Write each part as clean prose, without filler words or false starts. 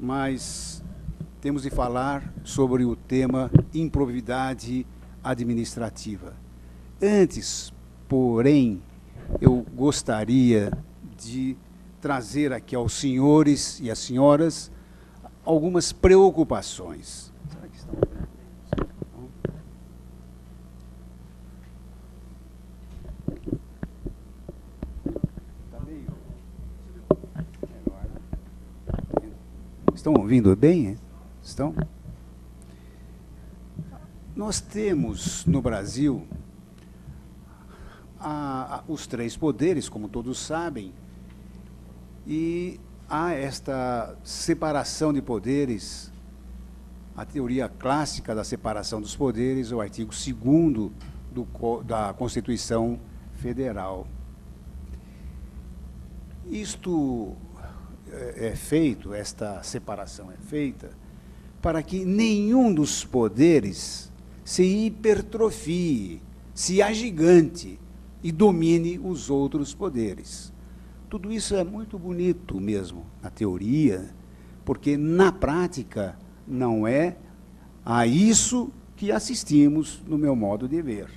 mas temos de falar sobre o tema improbidade administrativa. Antes, porém, eu gostaria de trazer aqui aos senhores e às senhoras algumas preocupações. Será que estão? Estão ouvindo bem? Estão? Nós temos no Brasil os três poderes, como todos sabem, e há esta separação de poderes, a teoria clássica da separação dos poderes, o artigo 2º da Constituição Federal. Isto é feito, esta separação é feita, para que nenhum dos poderes se hipertrofie, se agigante e domine os outros poderes. Tudo isso é muito bonito mesmo, na teoria, porque na prática não é a isso que assistimos no meu modo de ver.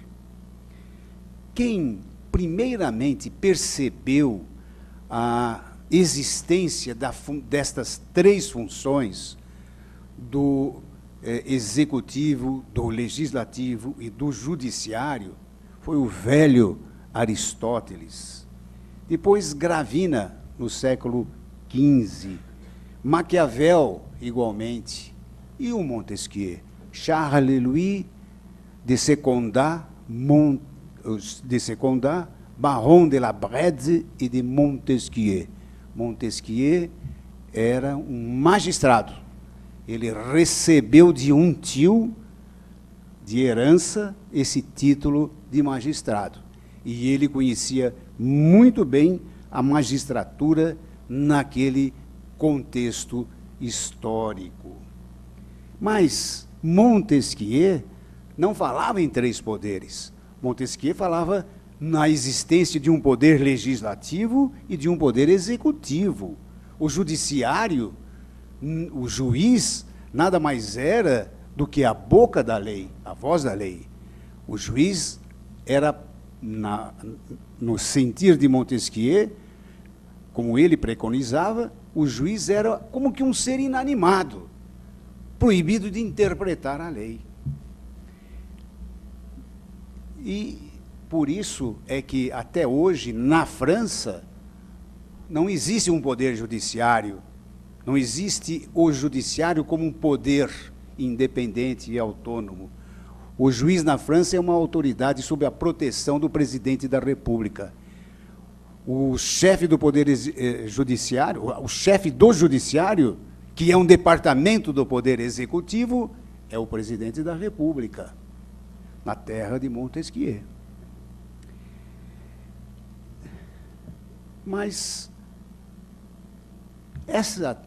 Quem primeiramente percebeu a existência destas três funções, do executivo, do legislativo e do judiciário, foi o velho Aristóteles. Depois Gravina, no século XV, Maquiavel, igualmente, e o Montesquieu, Charles-Louis de Secondat, Baron de la Brède e de Montesquieu. Montesquieu era um magistrado. Ele recebeu de um tio, de herança, esse título de magistrado. E ele conhecia muito bem a magistratura naquele contexto histórico. Mas Montesquieu não falava em três poderes. Montesquieu falava na existência de um poder legislativo e de um poder executivo. O judiciário, o juiz, nada mais era do que a boca da lei, a voz da lei. O juiz era, no sentir de Montesquieu, como ele preconizava, o juiz era como que um ser inanimado, proibido de interpretar a lei. E por isso é que, até hoje, na França, não existe um poder judiciário, não existe o judiciário como um poder independente e autônomo. O juiz na França é uma autoridade sob a proteção do presidente da República. O chefe do poder judiciário, o chefe do judiciário, que é um departamento do poder executivo, é o presidente da República, na terra de Montesquieu. Mas essa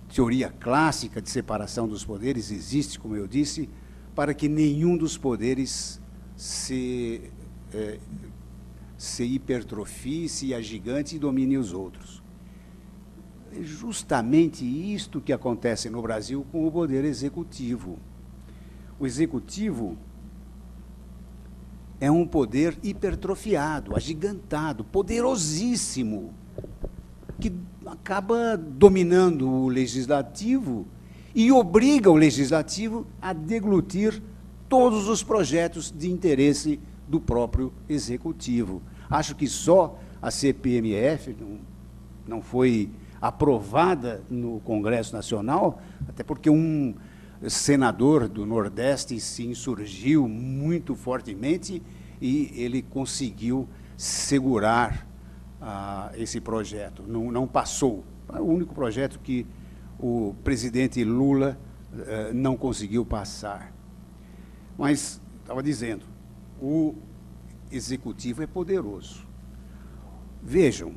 teoria clássica de separação dos poderes existe, como eu disse, para que nenhum dos poderes se hipertrofie, se agigante e domine os outros. É justamente isto que acontece no Brasil com o poder executivo. O executivo é um poder hipertrofiado, agigantado, poderosíssimo, que acaba dominando o legislativo e obriga o legislativo a deglutir todos os projetos de interesse do próprio executivo. Acho que só a CPMF não foi aprovada no Congresso Nacional, até porque um senador do Nordeste se insurgiu muito fortemente e ele conseguiu segurar esse projeto. Não passou. É o único projeto que o presidente Lula não conseguiu passar. Mas, estava dizendo, o executivo é poderoso. Vejam,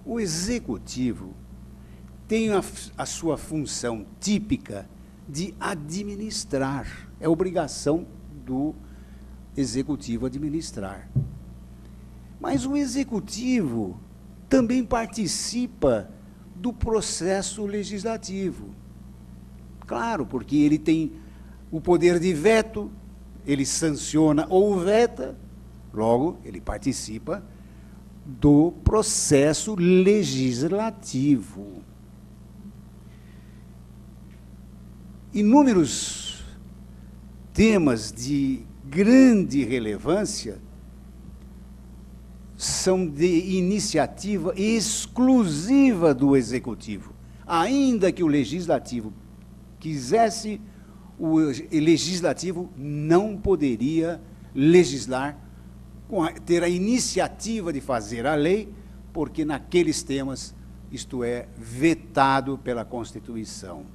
o executivo tem a sua função típica de administrar. É obrigação do executivo administrar. Mas o executivo também participa do processo legislativo. Claro, porque ele tem o poder de veto, ele sanciona ou veta, logo, ele participa do processo legislativo. Inúmeros temas de grande relevância são de iniciativa exclusiva do Executivo. Ainda que o Legislativo quisesse, o Legislativo não poderia legislar, ter a iniciativa de fazer a lei, porque naqueles temas isto é vetado pela Constituição.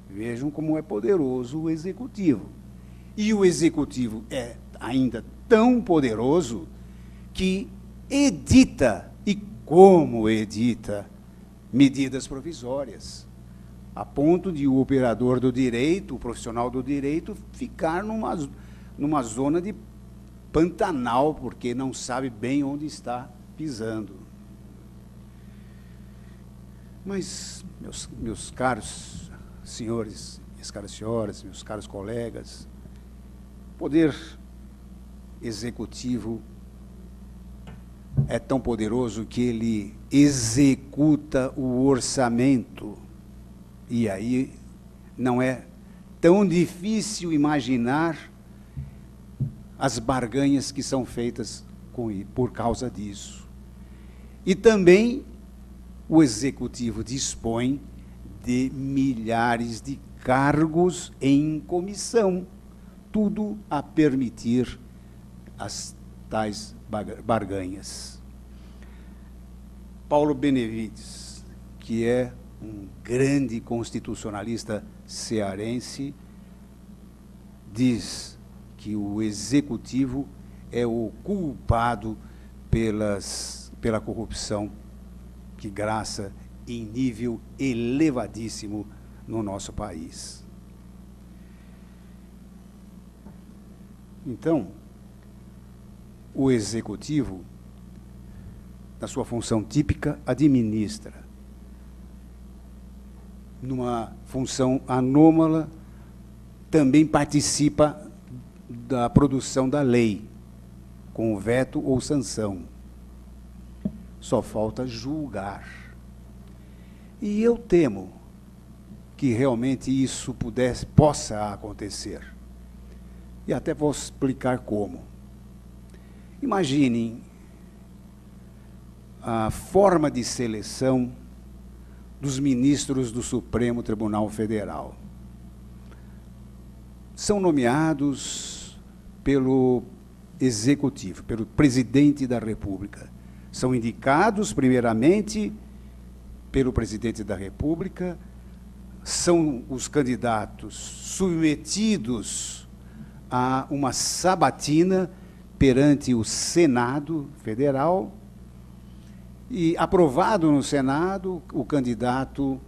Vejam como é poderoso o Executivo. E o Executivo é ainda tão poderoso que edita, e como edita, medidas provisórias, a ponto de o operador do direito, o profissional do direito, ficar numa zona de Pantanal, porque não sabe bem onde está pisando. Mas, meus caros senhores, minhas caras senhoras, meus caros colegas, o poder executivo é tão poderoso que ele executa o orçamento. E aí não é tão difícil imaginar as barganhas que são feitas por causa disso. E também o Executivo dispõe de milhares de cargos em comissão, tudo a permitir as tais barganhas. Paulo Benevides, que é um grande constitucionalista cearense, diz que o Executivo é o culpado pela corrupção que graça em nível elevadíssimo no nosso país. Então, o Executivo, na sua função típica, administra. Numa função anômala, também participa da produção da lei, com veto ou sanção. Só falta julgar. E eu temo que realmente isso possa acontecer. E até vou explicar como. Imaginem a forma de seleção dos ministros do Supremo Tribunal Federal. São nomeados pelo Executivo, pelo Presidente da República. São indicados, primeiramente, pelo Presidente da República, são os candidatos submetidos a uma sabatina perante o Senado Federal, e, aprovado no Senado, o candidato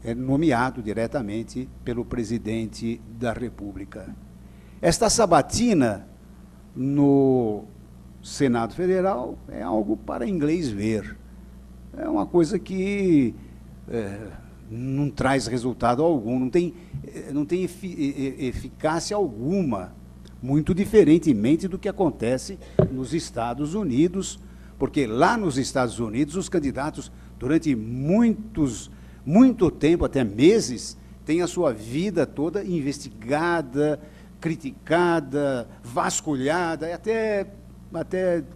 é nomeado diretamente pelo Presidente da República. Esta sabatina no Senado Federal é algo para inglês ver. É uma coisa que não traz resultado algum, não tem eficácia alguma, muito diferentemente do que acontece nos Estados Unidos, porque lá nos Estados Unidos os candidatos, durante muito tempo, até meses, têm a sua vida toda investigada, criticada, vasculhada, até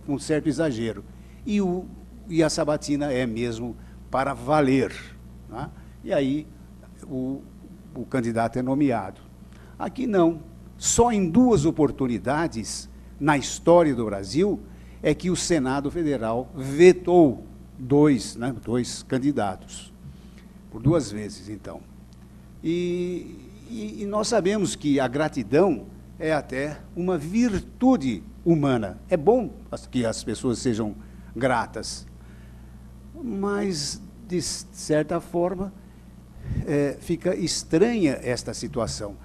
com certo exagero. E a sabatina é mesmo para valer, né? E aí o candidato é nomeado. Aqui não. Só em 2 oportunidades na história do Brasil é que o Senado Federal vetou 2 candidatos, por 2 vezes, então. E nós sabemos que a gratidão é até uma virtude humana. É bom que as pessoas sejam gratas, mas, de certa forma, fica estranha esta situação.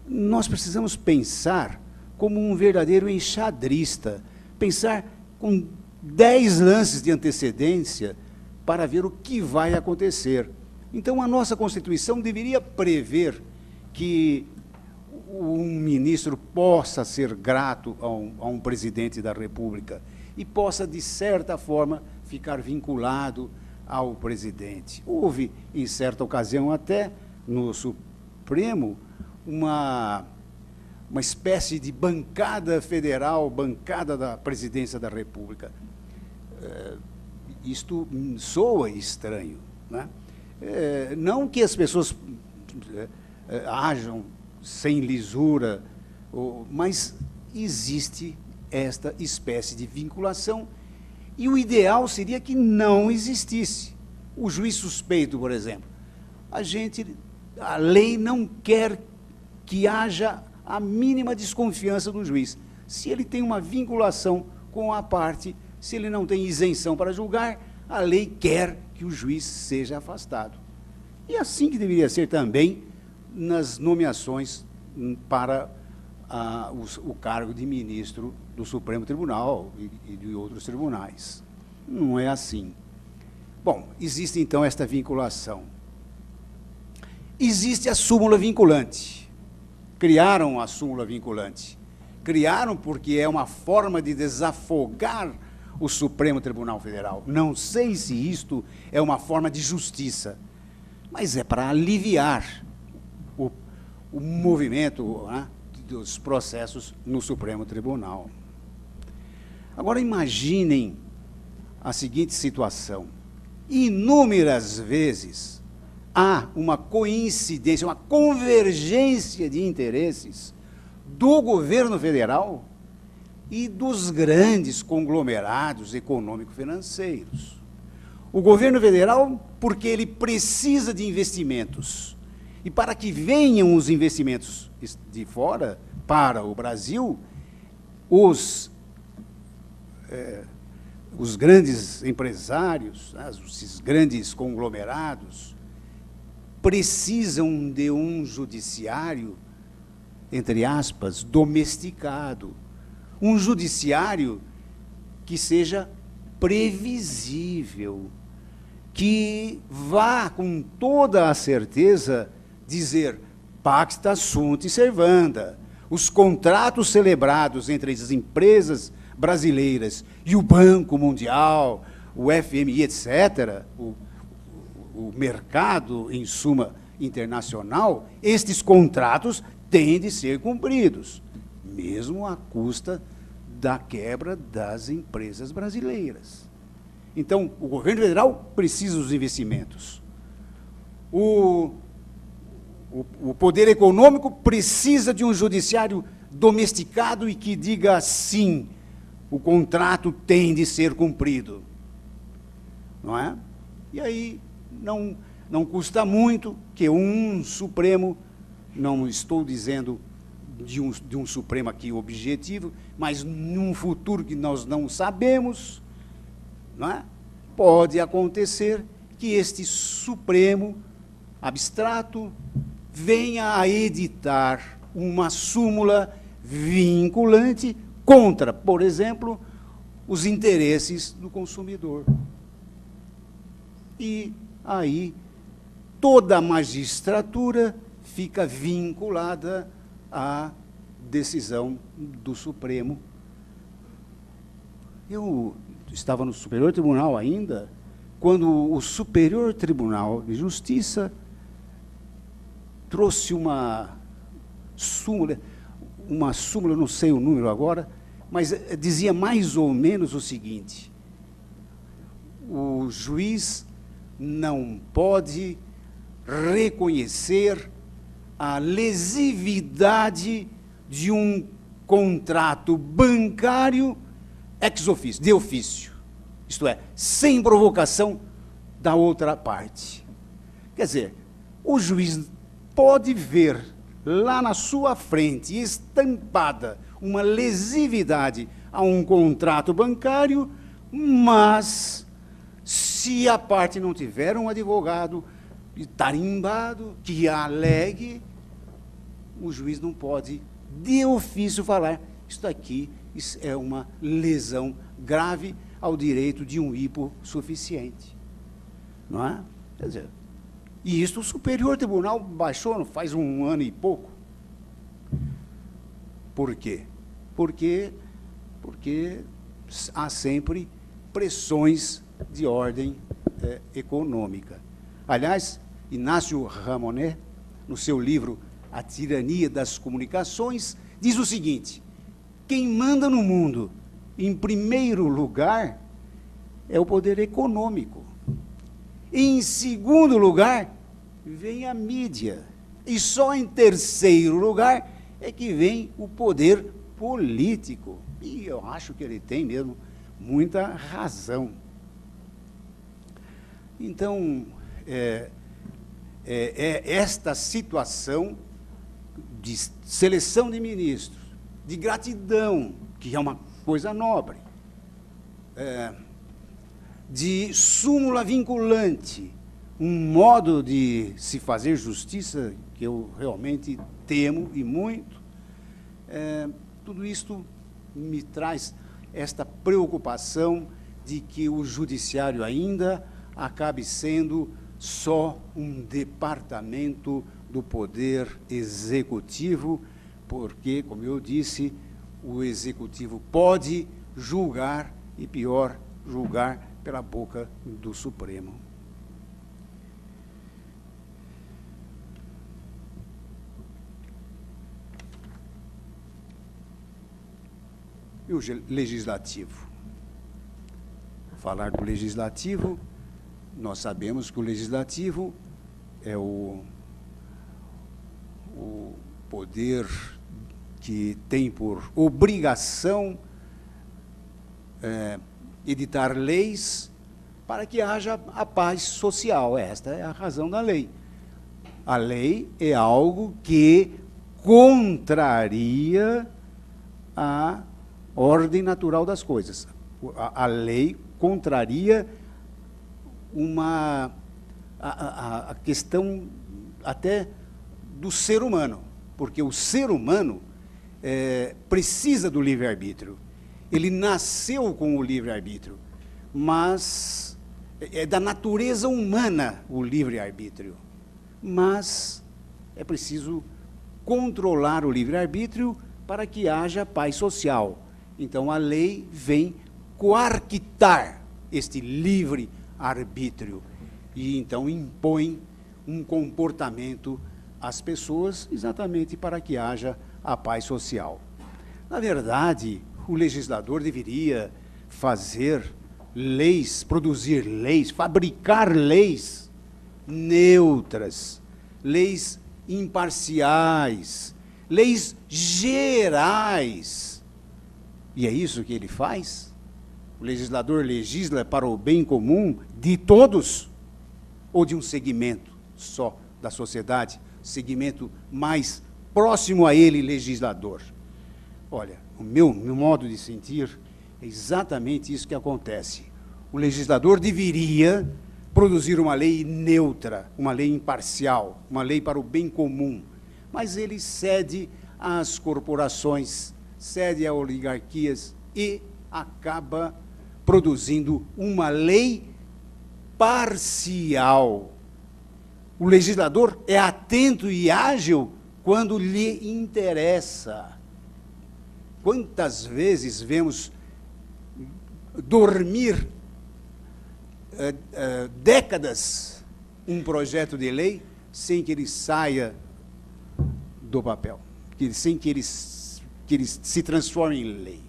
Nós precisamos pensar como um verdadeiro enxadrista, pensar com 10 lances de antecedência para ver o que vai acontecer. Então, a nossa Constituição deveria prever que um ministro possa ser grato a um presidente da República e possa, de certa forma, ficar vinculado ao presidente. Houve, em certa ocasião, até no Supremo, uma espécie de bancada federal, bancada da presidência da República. Isto soa estranho, né? Não que as pessoas ajam sem lisura, mas existe esta espécie de vinculação, e o ideal seria que não existisse. O juiz suspeito, por exemplo. A lei não quer que haja a mínima desconfiança do juiz. Se ele tem uma vinculação com a parte, se ele não tem isenção para julgar, a lei quer que o juiz seja afastado. E assim que deveria ser também nas nomeações para o cargo de ministro do Supremo Tribunal e de outros tribunais. Não é assim. Bom, existe então esta vinculação. Existe a súmula vinculante. Criaram a súmula vinculante. Criaram porque é uma forma de desafogar o Supremo Tribunal Federal. Não sei se isto é uma forma de justiça, mas é para aliviar o movimento, né, dos processos no Supremo Tribunal. Agora, imaginem a seguinte situação. Inúmeras vezes há uma coincidência, uma convergência de interesses do governo federal e dos grandes conglomerados econômico-financeiros. O governo federal, porque ele precisa de investimentos. E para que venham os investimentos de fora para o Brasil, os grandes empresários, esses grandes conglomerados, precisam de um judiciário, entre aspas, domesticado. Um judiciário que seja previsível, que vá com toda a certeza dizer pacta sunt servanda. Os contratos celebrados entre as empresas brasileiras e o Banco Mundial, o FMI, etc., o mercado, em suma, internacional, estes contratos têm de ser cumpridos, mesmo à custa da quebra das empresas brasileiras. Então, o governo federal precisa dos investimentos. O poder econômico precisa de um judiciário domesticado e que diga sim, o contrato tem de ser cumprido. Não é? E aí não custa muito que um Supremo, não estou dizendo de um Supremo aqui objetivo, mas num futuro que nós não sabemos, não é? Pode acontecer que este Supremo abstrato venha a editar uma súmula vinculante contra, por exemplo, os interesses do consumidor. E aí toda a magistratura fica vinculada à decisão do Supremo. Eu estava no Superior Tribunal ainda, quando o Superior Tribunal de Justiça trouxe uma súmula, não sei o número agora, mas dizia mais ou menos o seguinte: o juiz não pode reconhecer a lesividade de um contrato bancário ex officio, de ofício, isto é, sem provocação da outra parte. Quer dizer, o juiz pode ver lá na sua frente, estampada, uma lesividade a um contrato bancário, mas se a parte não tiver um advogado tarimbado que alegue, o juiz não pode, de ofício, falar isso aqui é uma lesão grave ao direito de um hipossuficiente. Não é? Quer dizer, E isso o Superior Tribunal baixou não faz um ano e pouco. Por quê? Porque há sempre pressões de ordem econômica. Aliás, Inácio Ramonet, no seu livro A Tirania das Comunicações, diz o seguinte: quem manda no mundo, em primeiro lugar, é o poder econômico. Em segundo lugar, vem a mídia. E só em terceiro lugar é que vem o poder político. E eu acho que ele tem mesmo muita razão. Então, esta situação de seleção de ministros, de gratidão, que é uma coisa nobre, de súmula vinculante, um modo de se fazer justiça que eu realmente temo e muito, tudo isto me traz esta preocupação de que o judiciário ainda acabe sendo só um departamento do poder executivo, porque, como eu disse, o executivo pode julgar, e pior, julgar pela boca do Supremo. E o legislativo? Falar do legislativo, nós sabemos que o legislativo é o poder que tem por obrigação editar leis para que haja a paz social. Esta é a razão da lei. A lei é algo que contraria a ordem natural das coisas. A lei contraria a questão até do ser humano, porque o ser humano precisa do livre-arbítrio. Ele nasceu com o livre-arbítrio, mas é da natureza humana o livre-arbítrio. Mas é preciso controlar o livre-arbítrio para que haja paz social. Então, a lei vem coartar este livre-arbítrio e, então, impõe um comportamento às pessoas exatamente para que haja a paz social. Na verdade, o legislador deveria fazer leis, produzir leis, fabricar leis neutras, leis imparciais, leis gerais. E é isso que ele faz? O legislador legisla para o bem comum de todos ou de um segmento só da sociedade, segmento mais próximo a ele, legislador? Olha, o meu modo de sentir é exatamente isso que acontece. O legislador deveria produzir uma lei neutra, uma lei imparcial, uma lei para o bem comum, mas ele cede às corporações, cede a oligarquias e acaba produzindo uma lei parcial. O legislador é atento e ágil quando lhe interessa. Quantas vezes vemos dormir décadas um projeto de lei sem que ele saia do papel, sem que ele se transforme em lei.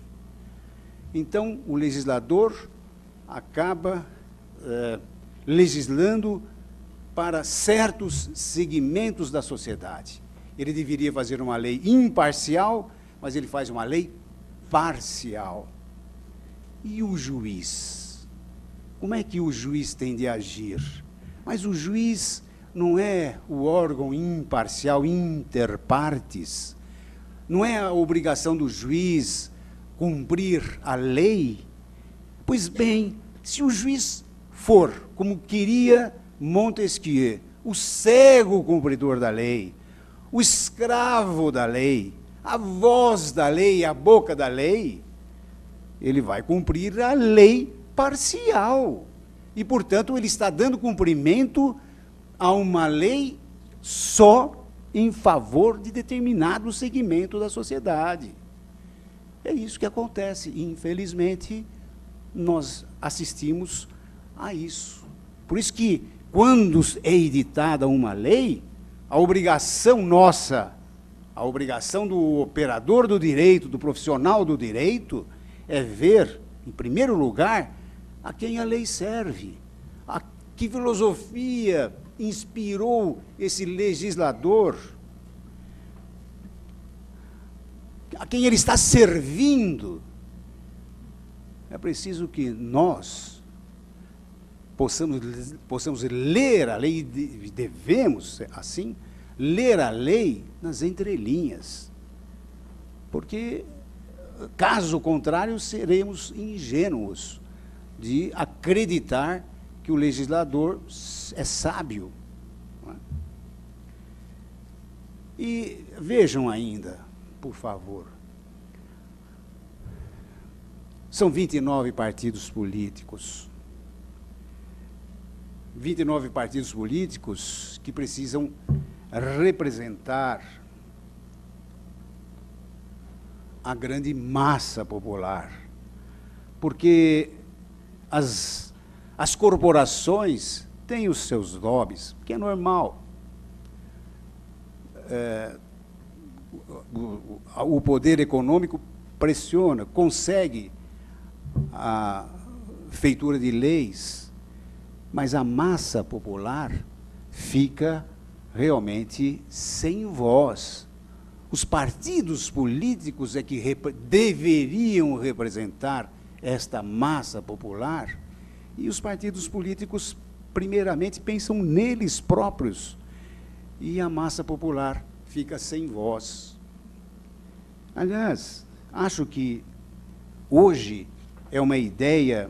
Então, o legislador acaba legislando para certos segmentos da sociedade. Ele deveria fazer uma lei imparcial, mas ele faz uma lei parcial. E o juiz? Como é que o juiz tem de agir? Mas o juiz não é o órgão imparcial inter partes. Não é a obrigação do juiz cumprir a lei? Pois bem, se o juiz for, como queria Montesquieu, o cego cumpridor da lei, o escravo da lei, a voz da lei, a boca da lei, ele vai cumprir a lei parcial. E, portanto, ele está dando cumprimento a uma lei só em favor de determinado segmento da sociedade. É isso que acontece. E, infelizmente, nós assistimos a isso. Por isso que, quando é editada uma lei, a obrigação nossa, a obrigação do operador do direito, do profissional do direito, é ver, em primeiro lugar, a quem a lei serve, a que filosofia inspirou esse legislador, a quem ele está servindo. É preciso que nós possamos ler a lei, devemos, assim, ler a lei nas entrelinhas, porque, caso contrário, seremos ingênuos de acreditar que o legislador é sábio. Não é? E vejam ainda, por favor, são 29 partidos políticos. 29 partidos políticos que precisam representar a grande massa popular, porque as corporações têm os seus lobbies, que é normal. O poder econômico pressiona, consegue a feitura de leis, mas a massa popular fica realmente sem voz. Os partidos políticos é que deveriam representar esta massa popular, e os partidos políticos, primeiramente, pensam neles próprios, e a massa popular fica sem voz. Aliás, acho que hoje é uma ideia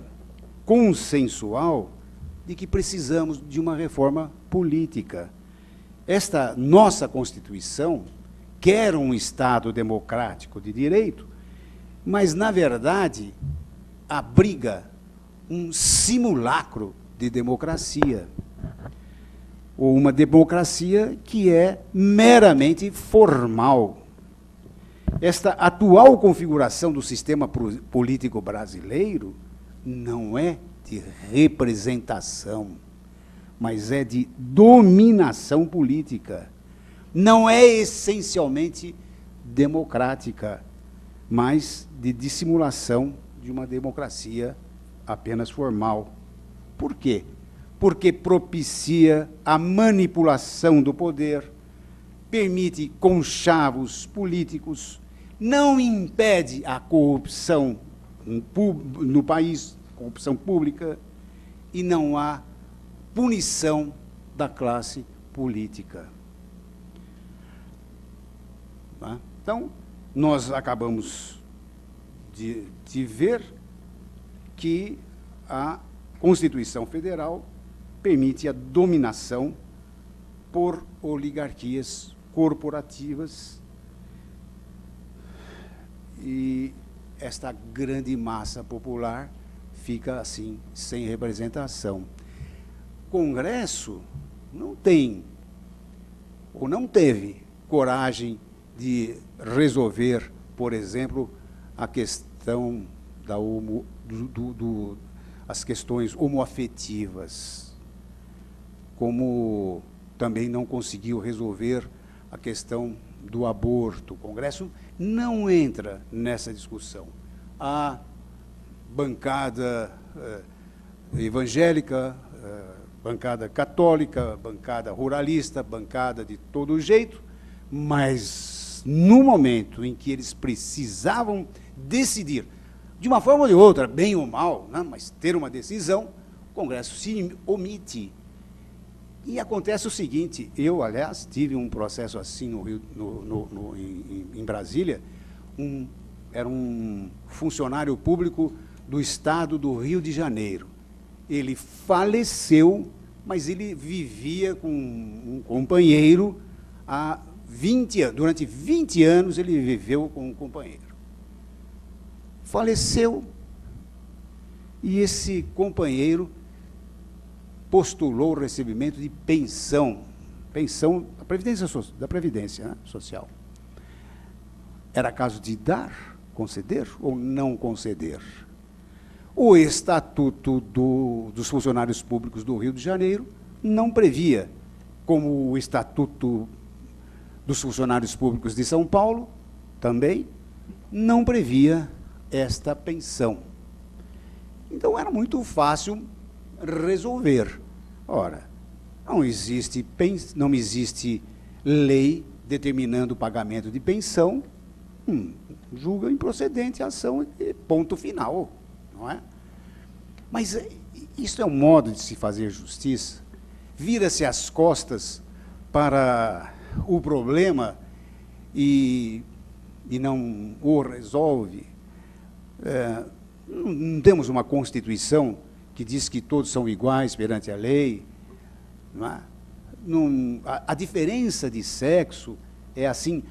consensual de que precisamos de uma reforma política. Esta nossa Constituição quer um Estado democrático de direito, mas, na verdade, abriga um simulacro de democracia, ou uma democracia que é meramente formal. Esta atual configuração do sistema político brasileiro não é de representação, mas é de dominação política. Não é essencialmente democrática, mas de dissimulação de uma democracia apenas formal. Por quê? Porque propicia a manipulação do poder, permite conchavos políticos, não impede a corrupção no país, corrupção pública, e não há punição da classe política. Tá? Então, nós acabamos de ver que a Constituição Federal permite a dominação por oligarquias corporativas, e esta grande massa popular fica assim, sem representação. O Congresso não tem, ou não teve, coragem de resolver, por exemplo, a questão as questões homoafetivas, como também não conseguiu resolver a questão do aborto. O Congresso não entra nessa discussão. A bancada evangélica, bancada católica, bancada ruralista, bancada de todo jeito, mas no momento em que eles precisavam decidir, de uma forma ou de outra, bem ou mal, né, mas ter uma decisão, o Congresso se omite. E acontece o seguinte, eu, aliás, tive um processo assim no Rio, em Brasília, era um funcionário público do estado do Rio de Janeiro. Ele faleceu, mas ele vivia com um companheiro há 20 anos. Durante 20 anos ele viveu com um companheiro. Faleceu, e esse companheiro postulou o recebimento de pensão da Previdência, né, Social. Era caso de dar, conceder ou não conceder? O Estatuto dos Funcionários Públicos do Rio de Janeiro não previa, como o Estatuto dos Funcionários Públicos de São Paulo também não previa esta pensão. Então, era muito fácil resolver. Ora, não existe lei determinando o pagamento de pensão, julga improcedente a ação e ponto final, não é? Mas isso é um modo de se fazer justiça? Vira-se as costas para o problema e não o resolve? Não temos uma Constituição que diz que todos são iguais perante a lei? Não é? A diferença de sexo é assim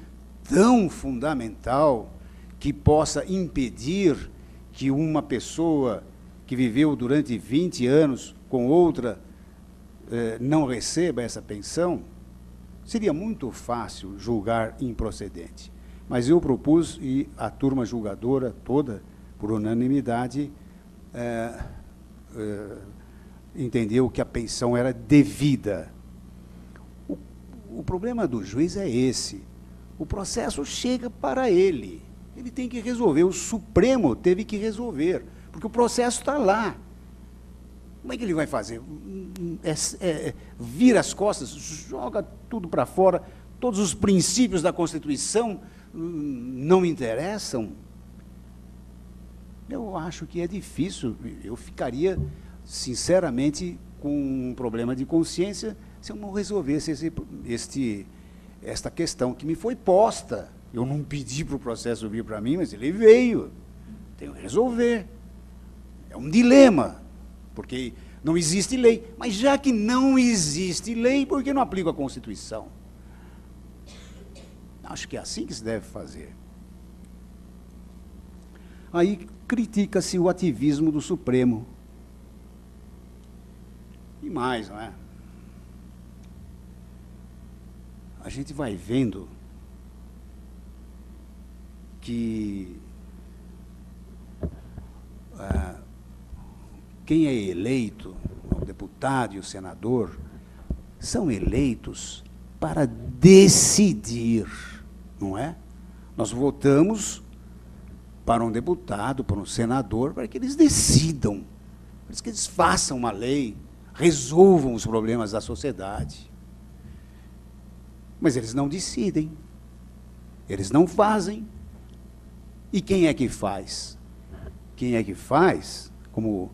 tão fundamental que possa impedir que uma pessoa que viveu durante 20 anos com outra não receba essa pensão? Seria muito fácil julgar improcedente. Mas eu propus, e a turma julgadora toda, por unanimidade, entendeu que a pensão era devida. O problema do juiz é esse. O processo chega para ele. Ele tem que resolver. O Supremo teve que resolver, porque o processo está lá. Como é que ele vai fazer? Vira as costas, joga tudo para fora, todos os princípios da Constituição não me interessam? Eu acho que é difícil. Eu ficaria, sinceramente, com um problema de consciência se eu não resolvesse esta questão que me foi posta. Eu não pedi para o processo vir para mim, mas ele veio. Tenho que resolver. É um dilema, porque não existe lei. Mas já que não existe lei, por que não aplico a Constituição? Acho que é assim que se deve fazer. Aí critica-se o ativismo do Supremo. E mais, não é? A gente vai vendo que quem é eleito, o deputado e o senador, são eleitos para decidir, não é? Nós votamos para um deputado, para um senador, para que eles decidam, para que eles façam uma lei, resolvam os problemas da sociedade. Mas eles não decidem, eles não fazem. E quem é que faz? Quem é que faz, como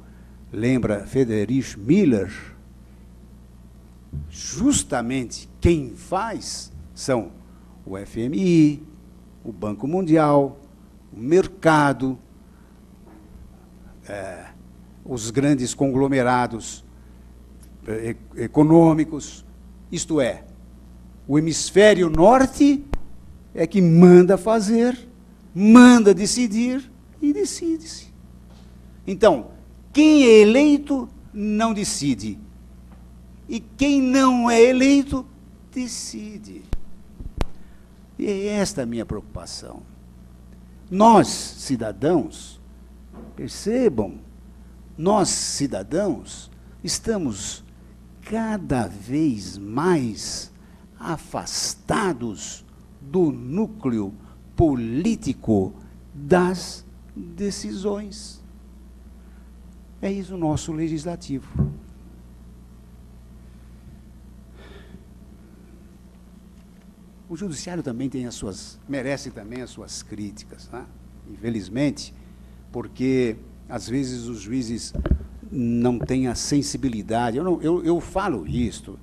lembra Friedrich Miller, justamente quem faz são o FMI, o Banco Mundial, o mercado, os grandes conglomerados econômicos, isto é, o hemisfério norte é que manda fazer, manda decidir e decide-se. Então, quem é eleito não decide. E quem não é eleito, decide. E é esta a minha preocupação. Nós, cidadãos, percebam, nós, cidadãos, estamos cada vez mais afastados do núcleo político das decisões. É isso o nosso legislativo. O judiciário também merece também as suas críticas, né? Infelizmente, porque às vezes os juízes não têm a sensibilidade. Eu falo isto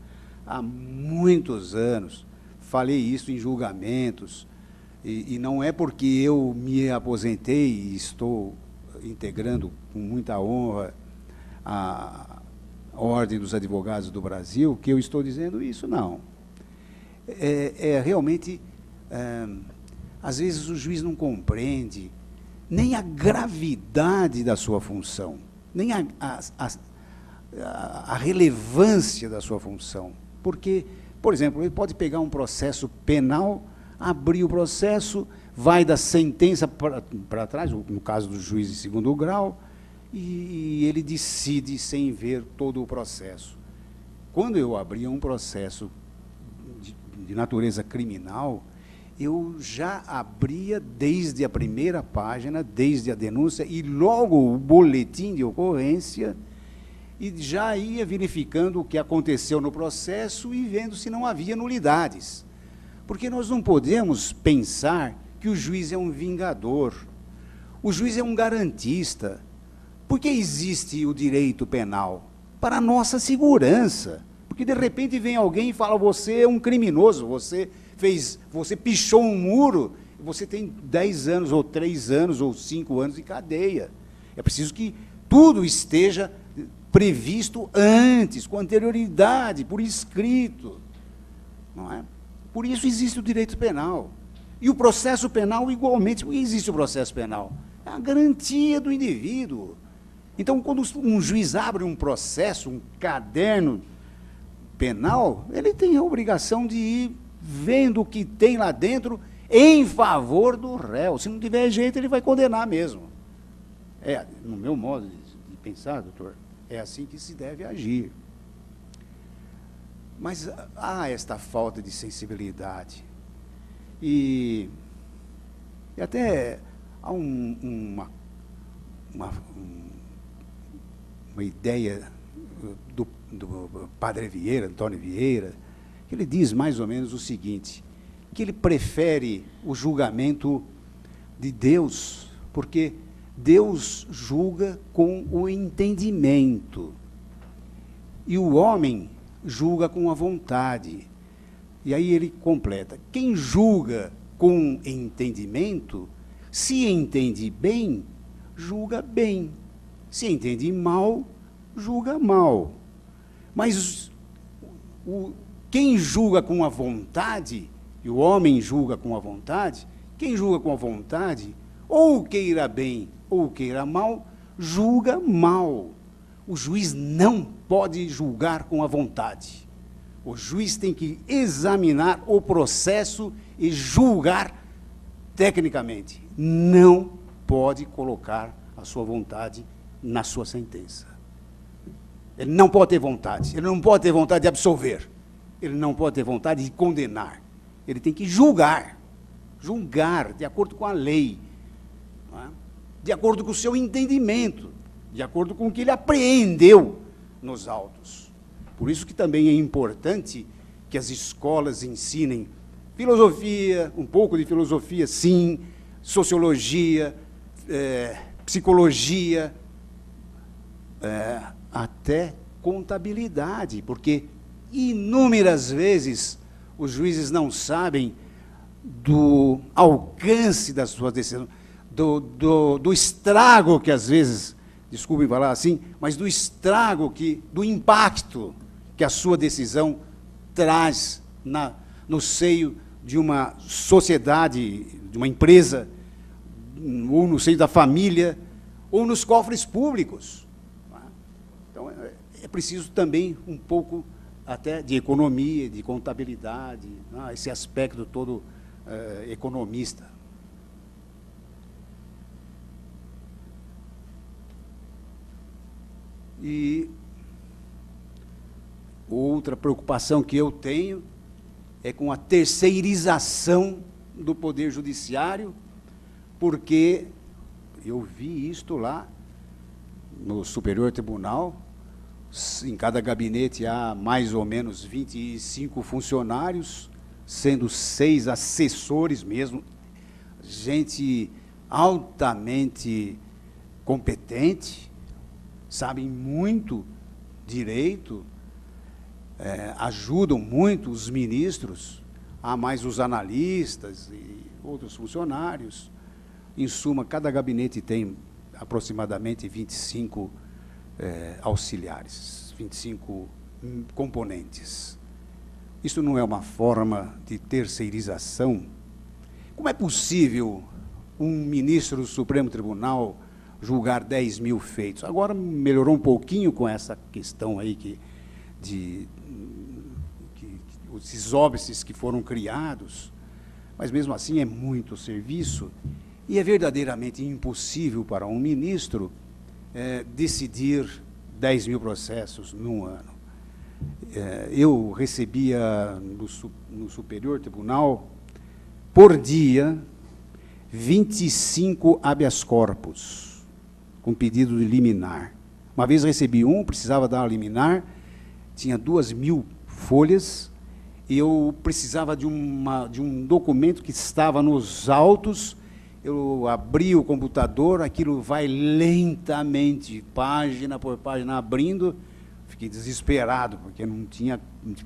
há muitos anos, falei isso em julgamentos, e não é porque eu me aposentei e estou integrando com muita honra a Ordem dos Advogados do Brasil que eu estou dizendo isso, não. Realmente, às vezes o juiz não compreende nem a gravidade da sua função, nem a relevância da sua função. Porque, por exemplo, ele pode pegar um processo penal, abrir o processo, vai da sentença para trás, no caso do juiz de segundo grau, e ele decide sem ver todo o processo. Quando eu abria um processo de natureza criminal, eu já abria desde a primeira página, desde a denúncia, e logo o boletim de ocorrência, e já ia verificando o que aconteceu no processo e vendo se não havia nulidades. Porque nós não podemos pensar que o juiz é um vingador. O juiz é um garantista. Por que existe o direito penal? Para a nossa segurança. Porque, de repente, vem alguém e fala, você é um criminoso, você pichou um muro, você tem 10 anos, ou 3 anos, ou 5 anos de cadeia. É preciso que tudo esteja previsto antes, com anterioridade, por escrito. Não é? Por isso existe o direito penal. E o processo penal, igualmente, por que existe o processo penal? É a garantia do indivíduo. Então, quando um juiz abre um processo, um caderno penal, ele tem a obrigação de ir vendo o que tem lá dentro em favor do réu. Se não tiver jeito, ele vai condenar mesmo. No meu modo de pensar, doutor, é assim que se deve agir. Mas há esta falta de sensibilidade. E até há uma ideia do padre Vieira, Antônio Vieira, que ele diz mais ou menos o seguinte, que ele prefere o julgamento de Deus, porque Deus julga com o entendimento, e o homem julga com a vontade. E aí ele completa, quem julga com entendimento, se entende bem, julga bem, se entende mal, julga mal. Mas quem julga com a vontade, e o homem julga com a vontade, quem julga com a vontade, ou queira bem, ou queira mal, julga mal. O juiz não pode julgar com a vontade. O juiz tem que examinar o processo e julgar tecnicamente. Não pode colocar a sua vontade na sua sentença. Ele não pode ter vontade. Ele não pode ter vontade de absolver. Ele não pode ter vontade de condenar. Ele tem que julgar. Julgar de acordo com a lei. Não é? De acordo com o seu entendimento. De acordo com o que ele apreendeu nos autos. Por isso que também é importante que as escolas ensinem filosofia, um pouco de filosofia, sim, sociologia, psicologia, até contabilidade, porque inúmeras vezes os juízes não sabem do alcance das suas decisões, do estrago que às vezes, desculpem falar assim, mas do estrago, do impacto que a sua decisão traz no seio de uma sociedade, de uma empresa, ou no seio da família, ou nos cofres públicos. Então, é preciso também um pouco até de economia, de contabilidade, esse aspecto todo economista. E outra preocupação que eu tenho é com a terceirização do Poder Judiciário, porque eu vi isto lá no Superior Tribunal, em cada gabinete há mais ou menos 25 funcionários, sendo 6 assessores mesmo, gente altamente competente, sabem muito direito, ajudam muito os ministros, há mais os analistas e outros funcionários. Em suma, cada gabinete tem aproximadamente 25 auxiliares, 25 componentes. Isso não é uma forma de terceirização? Como é possível um ministro do Supremo Tribunal julgar 10 mil feitos. Agora melhorou um pouquinho com essa questão aí esses óbices que foram criados, mas mesmo assim é muito serviço, e é verdadeiramente impossível para um ministro decidir 10 mil processos num ano. Eu recebia no Superior Tribunal, por dia, 25 habeas corpus, com pedido de liminar. Uma vez recebi precisava dar uma liminar, tinha 2.000 folhas, e eu precisava de um documento que estava nos autos. Eu abri o computador, aquilo vai lentamente, página por página, abrindo. Fiquei desesperado, porque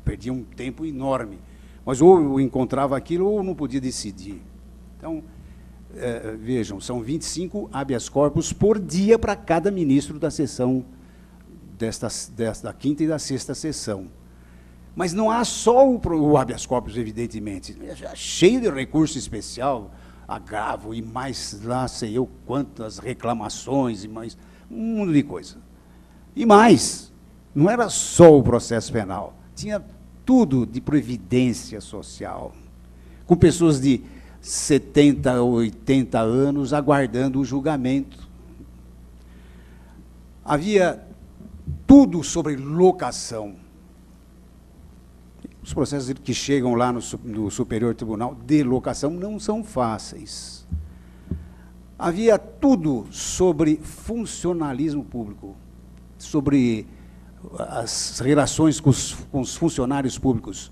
perdia um tempo enorme. Mas ou eu encontrava aquilo, ou não podia decidir. Então, vejam, são 25 habeas corpus por dia para cada ministro da sessão, da quinta e da sexta sessão. Mas não há só o habeas corpus, evidentemente. É cheio de recurso especial, agravo, e mais lá sei eu quantas reclamações, e mais um mundo de coisa. E mais, não era só o processo penal, tinha tudo de previdência social, com pessoas de 70, 80 anos aguardando o julgamento. Havia tudo sobre locação. Os processos que chegam lá no Superior Tribunal de locação não são fáceis. Havia tudo sobre funcionalismo público, sobre as relações com os funcionários públicos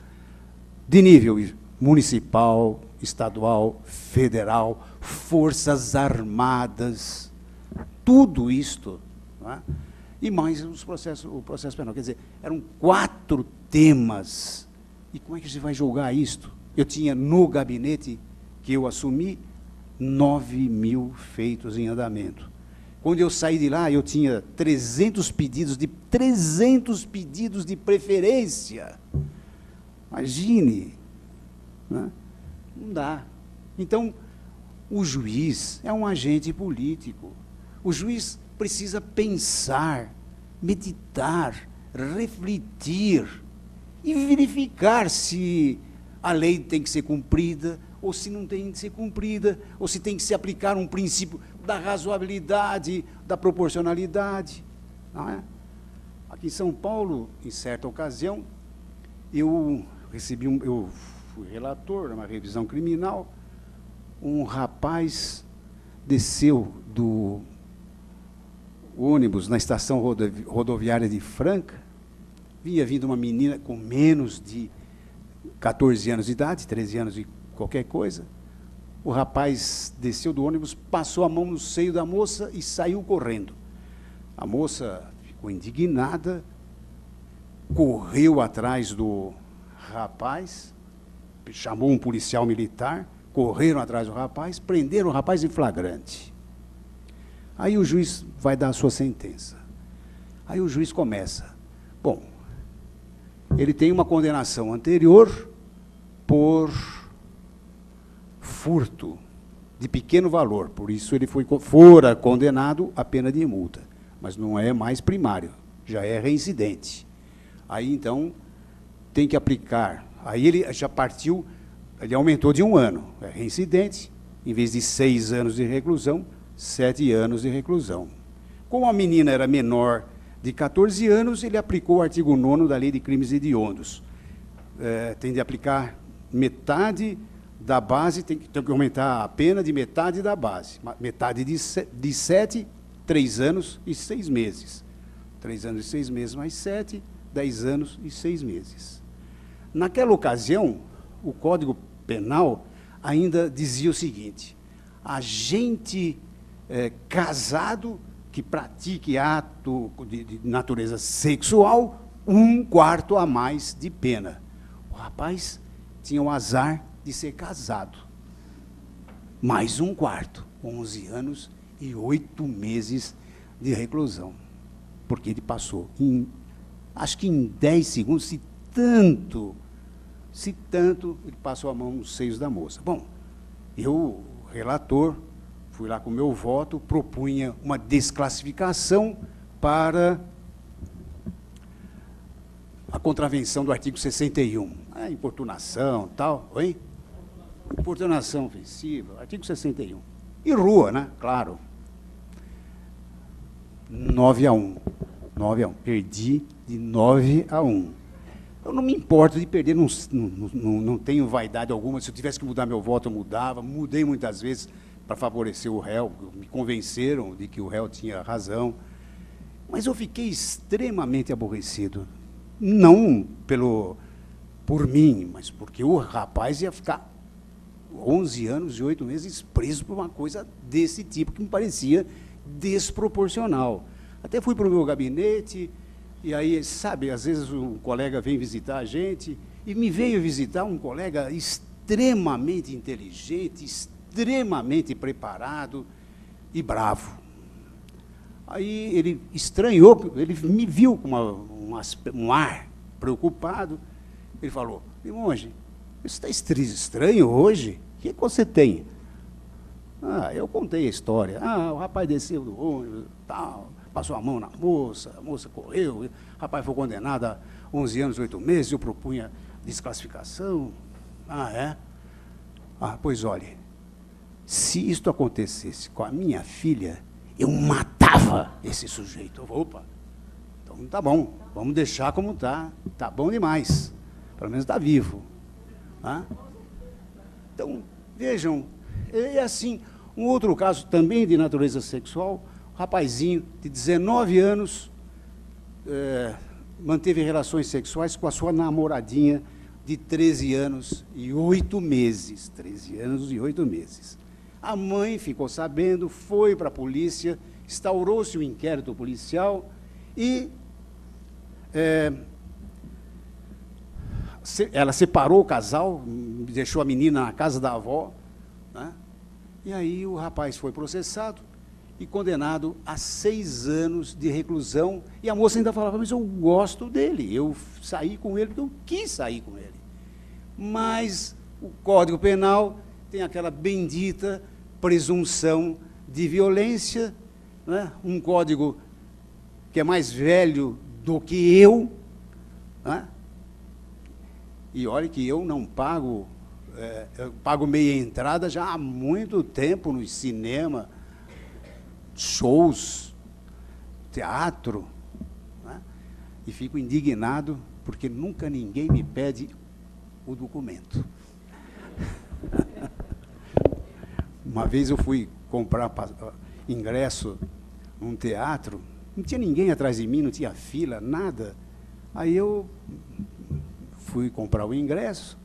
de nível municipal, estadual, federal, forças armadas, tudo isto, não é? E mais o processo penal. Quer dizer, eram 4 temas. E como é que se vai julgar isto? Eu tinha no gabinete que eu assumi 9.000 feitos em andamento. Quando eu saí de lá, eu tinha 300 pedidos de preferência. Imagine, né? Não dá. Então, o juiz é um agente político. O juiz precisa pensar, meditar, refletir e verificar se a lei tem que ser cumprida, ou se não tem que ser cumprida, ou se tem que se aplicar um princípio da razoabilidade, da proporcionalidade. Não é? Aqui em São Paulo, em certa ocasião, eu fui relator numa revisão criminal, um rapaz desceu do ônibus na estação rodoviária de Franca, vinha vindo uma menina com menos de 14 anos de idade, 13 anos e qualquer coisa. O rapaz desceu do ônibus, passou a mão no seio da moça e saiu correndo. A moça ficou indignada, correu atrás do rapaz, chamou um policial militar, correram atrás do rapaz, prenderam o rapaz em flagrante. Aí o juiz vai dar a sua sentença. Aí o juiz começa. Bom, ele tem uma condenação anterior por furto de pequeno valor, por isso ele fora condenado à pena de multa, mas não é mais primário, já é reincidente. Aí, então, tem que aplicar. Aí ele já partiu, ele aumentou de 1 ano, é reincidente, em vez de 6 anos de reclusão, 7 anos de reclusão. Como a menina era menor de 14 anos, ele aplicou o artigo 9º da Lei de Crimes Hediondos. Tem de aplicar metade da base, tem que aumentar a pena de metade da base. Metade de 7, 3 anos e 6 meses. 3 anos e 6 meses mais 7, 10 anos e 6 meses. Naquela ocasião, o Código Penal ainda dizia o seguinte: agente casado que pratique ato de natureza sexual, 1/4 a mais de pena. O rapaz tinha o azar de ser casado. Mais 1/4, 11 anos e 8 meses de reclusão. Porque ele passou, acho que em 10 segundos, se tanto, ele passou a mão nos seios da moça. Bom, eu, relator, fui lá com o meu voto, propunha uma desclassificação para a contravenção do artigo 61. A importunação, tal, oi? Importunação ofensiva, artigo 61. E rua, né? Claro. 9-1. 9-1. Perdi de 9-1. Eu não me importo de perder, não tenho vaidade alguma. Se eu tivesse que mudar meu voto, eu mudava. Mudei muitas vezes para favorecer o réu. Me convenceram de que o réu tinha razão. Mas eu fiquei extremamente aborrecido. Não por mim, mas porque o rapaz ia ficar 11 anos e 8 meses preso por uma coisa desse tipo, que me parecia desproporcional. Até fui para o meu gabinete, e aí, sabe, às vezes um colega vem visitar a gente, e me veio visitar um colega extremamente inteligente, extremamente preparado e bravo. Aí ele estranhou, ele me viu com um ar preocupado. Ele falou: Limonge, você está estranho hoje? O que você tem? Ah, eu contei a história. Ah, o rapaz desceu do ônibus, tal, passou a mão na moça, a moça correu, o rapaz foi condenado a 11 anos e 8 meses, eu propunha desclassificação. Ah, é? Ah, pois olhe, se isto acontecesse com a minha filha, eu matava esse sujeito. Eu vou, opa, então tá bom, vamos deixar como está, tá bom demais, pelo menos está vivo. Ah? Então, vejam, é assim, um outro caso também de natureza sexual, um rapazinho de 19 anos manteve relações sexuais com a sua namoradinha de 13 anos e 8 meses. 13 anos e 8 meses. A mãe ficou sabendo, foi para a polícia, instaurou-se o inquérito policial e ela separou o casal, deixou a menina na casa da avó, né? E aí o rapaz foi processado e condenado a 6 anos de reclusão. E a moça ainda falava: mas eu gosto dele, eu saí com ele porque eu quis sair com ele. Mas o Código Penal tem aquela bendita presunção de violência, né? Um código que é mais velho do que eu, né? E olha que eu não pago, eu pago meia entrada já há muito tempo no cinema, shows, teatro, né? E fico indignado porque nunca ninguém me pede o documento. Uma vez eu fui comprar ingresso num teatro, não tinha ninguém atrás de mim, não tinha fila, nada. Aí eu fui comprar o ingresso,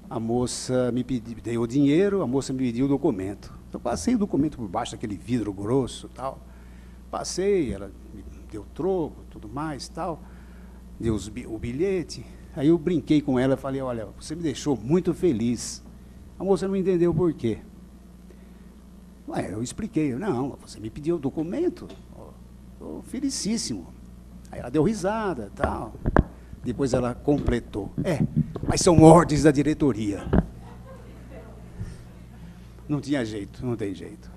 a moça me pediu, dei o dinheiro, a moça me pediu o documento. Eu passei o documento por baixo daquele vidro grosso, tal. Passei, ela me deu troco, tudo mais, tal. Deu o bilhete. Aí eu brinquei com ela e falei: olha, você me deixou muito feliz. A moça não entendeu por quê. Ué, eu expliquei: não, você me pediu o documento, estou felicíssimo. Aí ela deu risada, tal. Depois ela completou: mas são ordens da diretoria. Não tinha jeito, não tem jeito.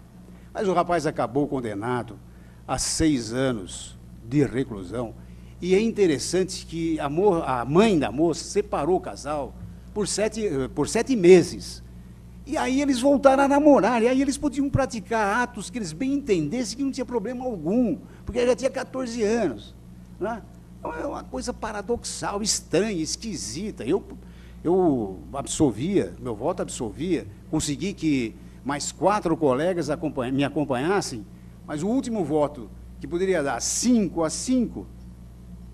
Mas o rapaz acabou condenado a 6 anos de reclusão. E é interessante que a mãe da moça separou o casal por 7 meses. E aí eles voltaram a namorar, e aí eles podiam praticar atos que eles bem entendessem, que não tinha problema algum, porque ele já tinha 14 anos. Né? Então, é uma coisa paradoxal, estranha, esquisita. Eu absolvia, meu voto absolvia, consegui que mais 4 colegas me acompanhassem, mas o último voto, que poderia dar 5-5,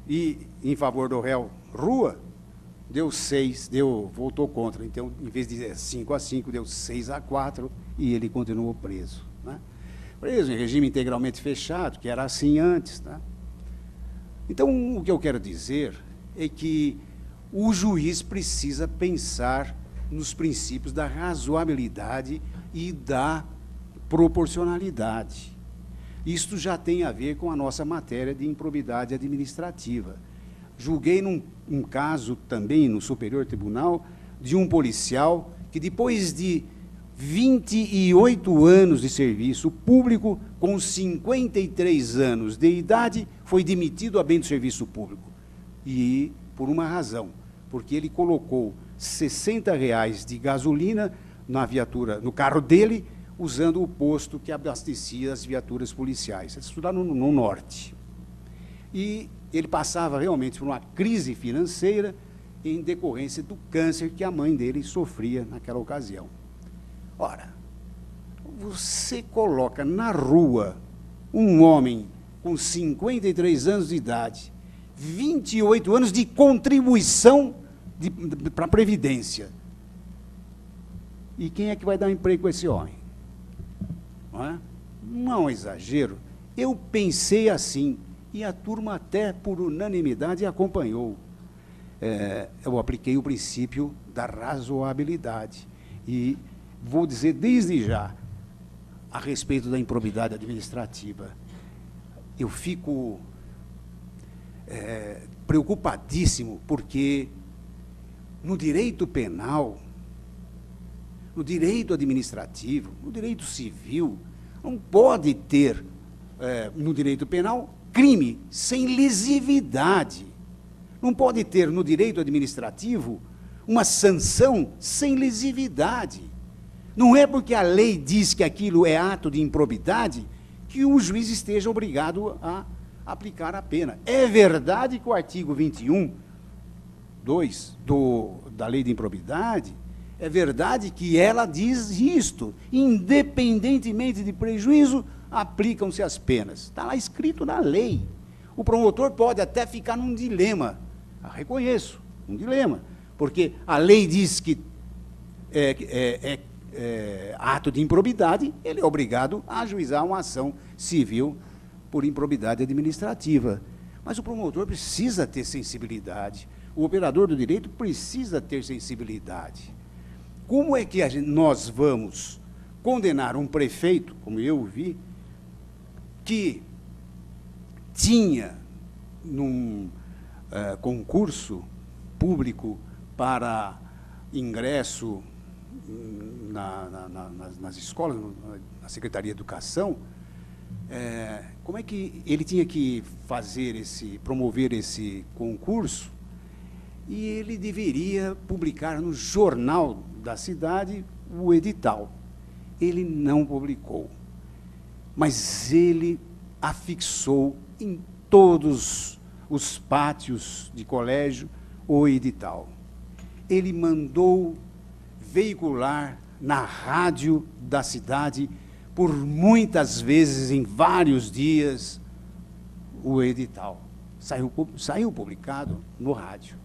e em favor do réu Rua, deu 6, voltou contra. Então, em vez de 5-5, deu 6-4, e ele continuou preso. Né? Preso em regime integralmente fechado, que era assim antes. Né? Então, o que eu quero dizer é que o juiz precisa pensar nos princípios da razoabilidade e da proporcionalidade. Isto já tem a ver com a nossa matéria de improbidade administrativa. Julguei um caso também no Superior Tribunal de um policial que, depois de 28 anos de serviço público, com 53 anos de idade, foi demitido a bem do serviço público. E por uma razão, porque ele colocou R$60 de gasolina na viatura, no carro dele, usando o posto que abastecia as viaturas policiais. Isso lá no norte. E ele passava realmente por uma crise financeira em decorrência do câncer que a mãe dele sofria naquela ocasião. Ora, você coloca na rua um homem com 53 anos de idade, 28 anos de contribuição para a Previdência. E quem é que vai dar emprego com esse homem? Não é? Não é um exagero. Eu pensei assim, e a turma até por unanimidade acompanhou. Eu apliquei o princípio da razoabilidade. E vou dizer desde já, a respeito da improbidade administrativa, eu fico preocupadíssimo, porque no direito penal, no direito administrativo, no direito civil, não pode ter, no direito penal, crime sem lesividade. Não pode ter, no direito administrativo, uma sanção sem lesividade. Não é porque a lei diz que aquilo é ato de improbidade que o juiz esteja obrigado a aplicar a pena. É verdade que o artigo 21, 2 da lei de improbidade, é verdade que ela diz isto, independentemente de prejuízo, aplicam-se as penas. Está lá escrito na lei. O promotor pode até ficar num dilema, reconheço, um dilema, porque a lei diz que ato de improbidade, ele é obrigado a ajuizar uma ação civil por improbidade administrativa. Mas o promotor precisa ter sensibilidade, o operador do direito precisa ter sensibilidade. Como é que nós vamos condenar um prefeito, como eu vi, que tinha, num concurso público para ingresso nas escolas, na Secretaria de Educação, como é que ele tinha que promover esse concurso, e ele deveria publicar no jornal da cidade o edital. Ele não publicou, mas ele afixou em todos os pátios de colégio o edital. Ele mandou veicular na rádio da cidade, por muitas vezes, em vários dias, o edital. Saiu publicado no rádio.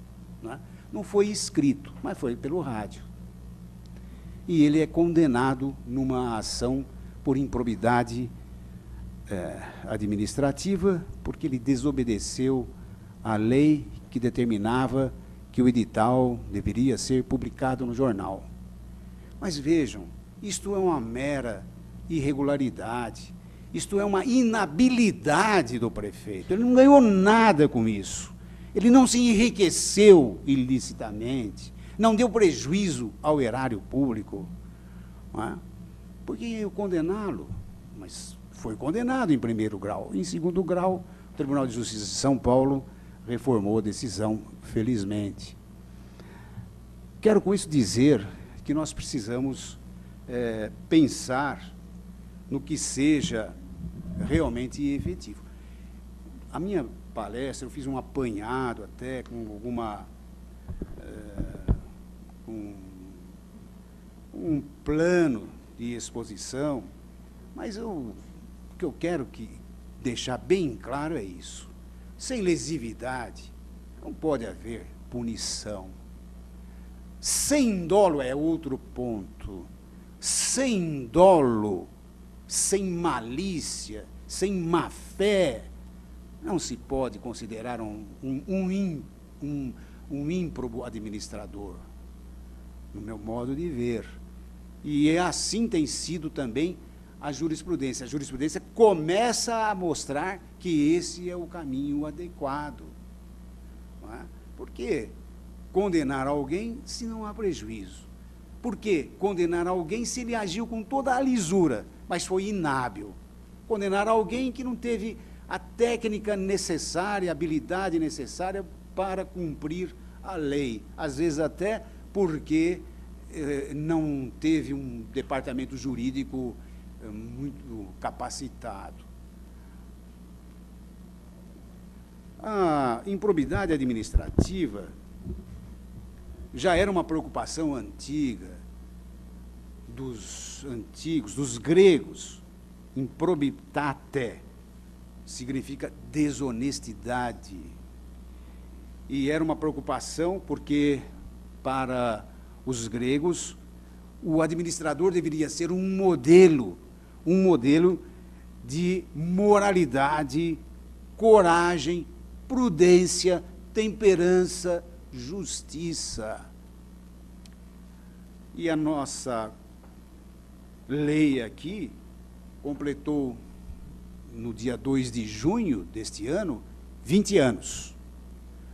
Né? Não foi escrito, mas foi pelo rádio. E ele é condenado numa ação por improbidade administrativa, porque ele desobedeceu a lei que determinava que o edital deveria ser publicado no jornal. Mas vejam, isto é uma mera irregularidade, isto é uma inabilidade do prefeito. Ele não ganhou nada com isso. Ele não se enriqueceu ilicitamente, não deu prejuízo ao erário público. Não é? Por que eu condená-lo? Mas foi condenado em primeiro grau. Em segundo grau, o Tribunal de Justiça de São Paulo reformou a decisão, felizmente. Quero com isso dizer que nós precisamos pensar no que seja realmente efetivo. A minha palestra, eu fiz um apanhado até com um plano de exposição, mas o que eu quero deixar bem claro é isso. Sem lesividade, não pode haver punição. Sem dolo é outro ponto. Sem dolo, sem malícia, sem má-fé, não se pode considerar um ímprobo administrador, no meu modo de ver. E assim tem sido também a jurisprudência. A jurisprudência começa a mostrar que esse é o caminho adequado. Não é? Por que condenar alguém se não há prejuízo? Por que condenar alguém se ele agiu com toda a lisura, mas foi inábil? Condenar alguém que não teve a técnica necessária, a habilidade necessária para cumprir a lei, às vezes até porque não teve um departamento jurídico muito capacitado. A improbidade administrativa já era uma preocupação antiga dos antigos, dos gregos. Improbitate significa desonestidade. E era uma preocupação porque, para os gregos, o administrador deveria ser um modelo de moralidade, coragem, prudência, temperança, justiça. E a nossa lei aqui completou, no dia 2 de junho deste ano, 20 anos.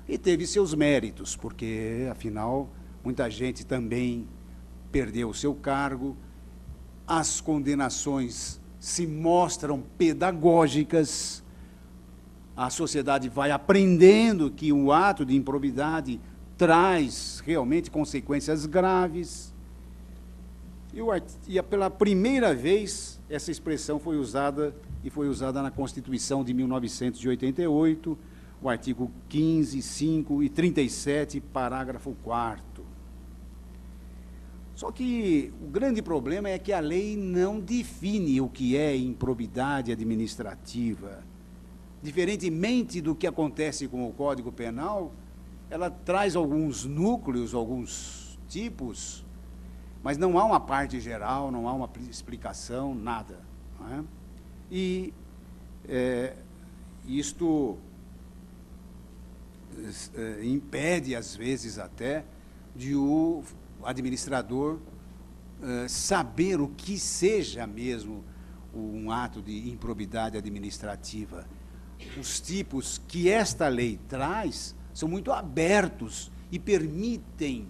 E teve seus méritos, porque, afinal, muita gente também perdeu o seu cargo, as condenações se mostram pedagógicas, a sociedade vai aprendendo que o ato de improbidade traz realmente consequências graves. E pela primeira vez, essa expressão foi usada na Constituição de 1988, o artigo 15, 5 e 37, parágrafo 4º. Só que o grande problema é que a lei não define o que é improbidade administrativa. Diferentemente do que acontece com o Código Penal, ela traz alguns núcleos, alguns tipos, mas não há uma parte geral, não há uma explicação, nada. Não é? E isto impede, às vezes até, de o administrador saber o que seja mesmo um ato de improbidade administrativa. Os tipos que esta lei traz são muito abertos e permitem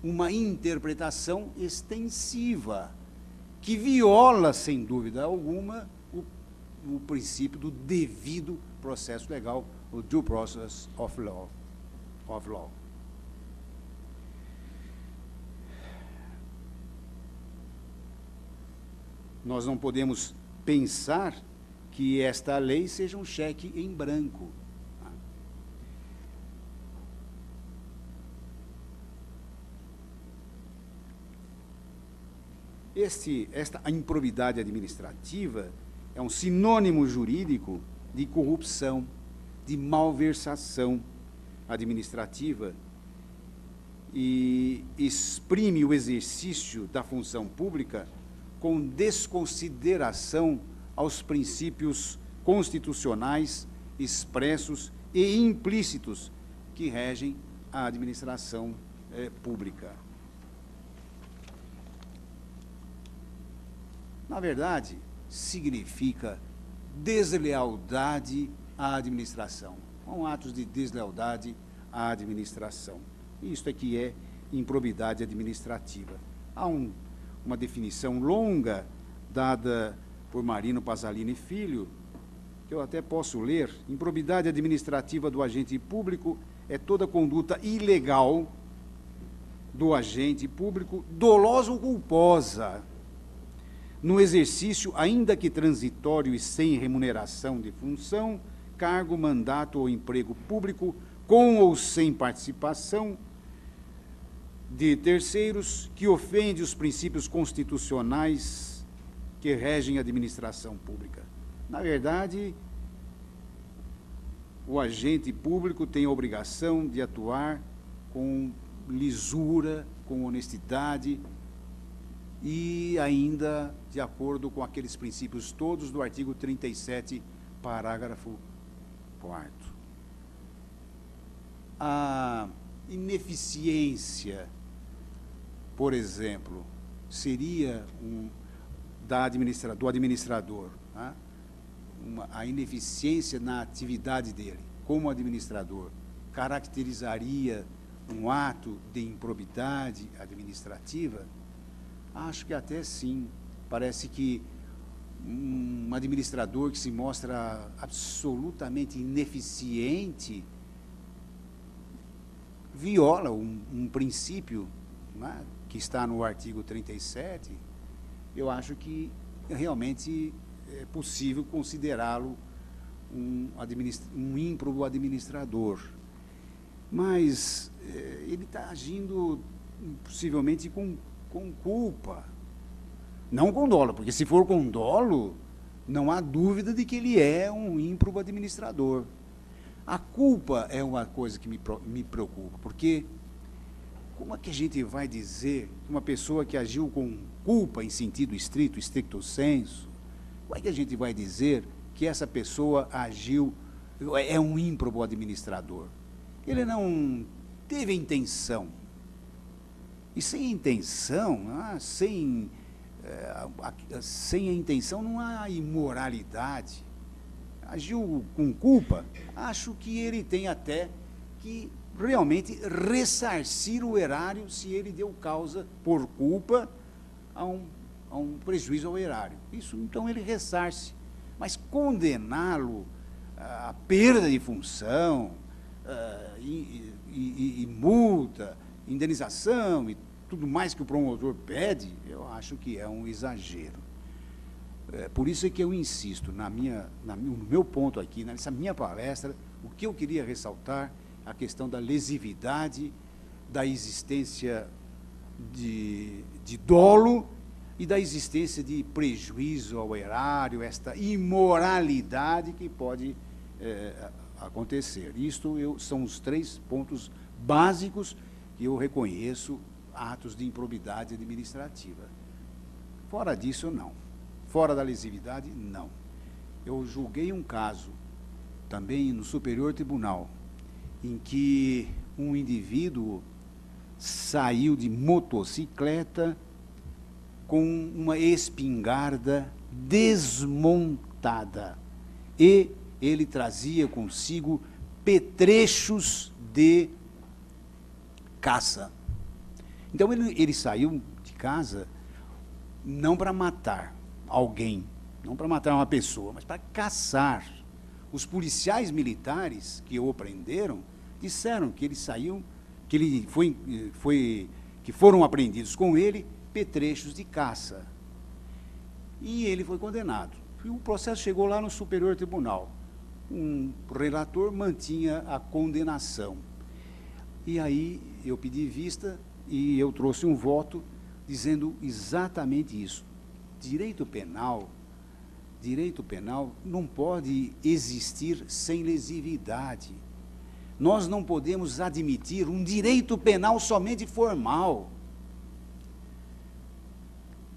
uma interpretação extensiva, que viola, sem dúvida alguma, o princípio do devido processo legal, o due process of law. Nós não podemos pensar que esta lei seja um cheque em branco. A improbidade administrativa é um sinônimo jurídico de corrupção, de malversação administrativa, e exprime o exercício da função pública com desconsideração aos princípios constitucionais expressos e implícitos que regem a administração pública. Na verdade, significa deslealdade à administração. São atos de deslealdade à administração. Isto é que é improbidade administrativa. Há uma definição longa dada por Marino Pasolini Filho, que eu até posso ler. Improbidade administrativa do agente público é toda conduta ilegal do agente público, dolosa ou culposa, no exercício, ainda que transitório e sem remuneração de função, cargo, mandato ou emprego público, com ou sem participação de terceiros, que ofende os princípios constitucionais que regem a administração pública. Na verdade, o agente público tem a obrigação de atuar com lisura, com honestidade e ainda de acordo com aqueles princípios todos do artigo 37, parágrafo 4º. A ineficiência, por exemplo, seria do administrador, tá? A ineficiência na atividade dele, como administrador, caracterizaria um ato de improbidade administrativa? Acho que até sim. Parece que um administrador que se mostra absolutamente ineficiente viola um princípio, né, que está no artigo 37. Eu acho que realmente é possível considerá-lo um ímprobo administrador. Mas ele está agindo possivelmente com culpa, não com dolo, porque se for com dolo, não há dúvida de que ele é um ímprobo administrador. A culpa é uma coisa que me preocupa, porque como é que a gente vai dizer que uma pessoa que agiu com culpa em sentido estrito, stricto sensu, como é que a gente vai dizer que essa pessoa é um ímprobo administrador? Ele não teve intenção. E sem intenção, sem a intenção não há imoralidade. Agiu com culpa, acho que ele tem até que realmente ressarcir o erário se ele deu causa, por culpa, a um prejuízo ao erário. Isso, então, ele ressarce. Mas condená-lo à perda de função, e multa, indenização e tudo mais que o promotor pede, eu acho que é um exagero. Por isso é que eu insisto, no meu ponto aqui, nessa minha palestra, o que eu queria ressaltar, a questão da lesividade, da existência de dolo e da existência de prejuízo ao erário, esta imoralidade que pode acontecer. Isto são os 3 pontos básicos que eu reconheço atos de improbidade administrativa. Fora disso, não. Fora da lesividade, não. Eu julguei um caso, também no Superior Tribunal, em que um indivíduo saiu de motocicleta com uma espingarda desmontada e ele trazia consigo petrechos de caça. Então ele saiu de casa não para matar alguém, não para matar uma pessoa, mas para caçar. Os policiais militares que o prenderam disseram que ele saiu, que foram apreendidos com ele petrechos de caça. E ele foi condenado. E o processo chegou lá no Superior Tribunal. Um relator mantinha a condenação. E aí eu pedi vista e eu trouxe um voto dizendo exatamente isso. Direito penal não pode existir sem lesividade. Nós não podemos admitir um direito penal somente formal.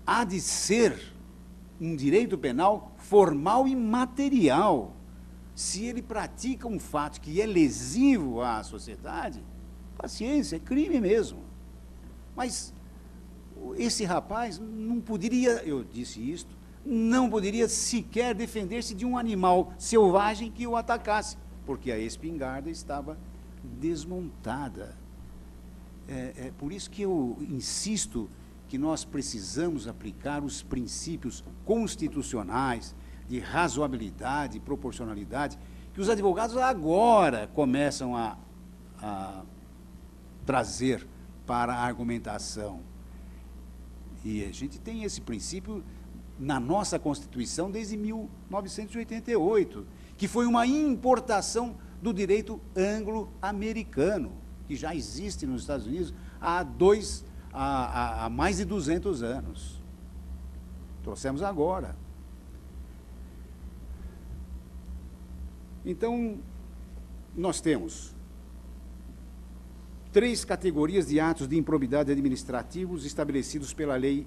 Há de ser um direito penal formal e material. Se ele pratica um fato que é lesivo à sociedade, paciência, é crime mesmo. Mas esse rapaz não poderia, eu disse isto, não poderia sequer defender-se de um animal selvagem que o atacasse, porque a espingarda estava desmontada. É por isso que eu insisto que nós precisamos aplicar os princípios constitucionais de razoabilidade e proporcionalidade, que os advogados agora começam a trazer para a argumentação. E a gente tem esse princípio na nossa Constituição desde 1988, que foi uma importação do direito anglo-americano, que já existe nos Estados Unidos há mais de 200 anos. Trouxemos agora. Então, nós temos 3 categorias de atos de improbidade administrativos estabelecidos pela lei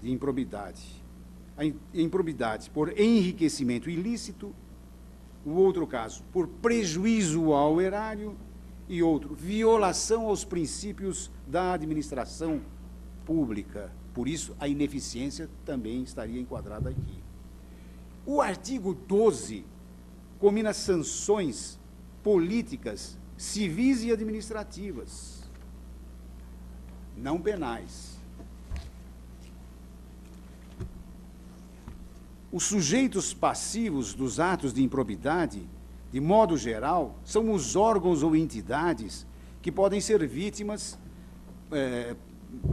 de improbidade. A improbidade por enriquecimento ilícito, o outro caso, por prejuízo ao erário, e outro, violação aos princípios da administração pública. Por isso, a ineficiência também estaria enquadrada aqui. O artigo 12 combina sanções políticas, civis e administrativas, não penais. Os sujeitos passivos dos atos de improbidade, de modo geral, são os órgãos ou entidades que podem ser vítimas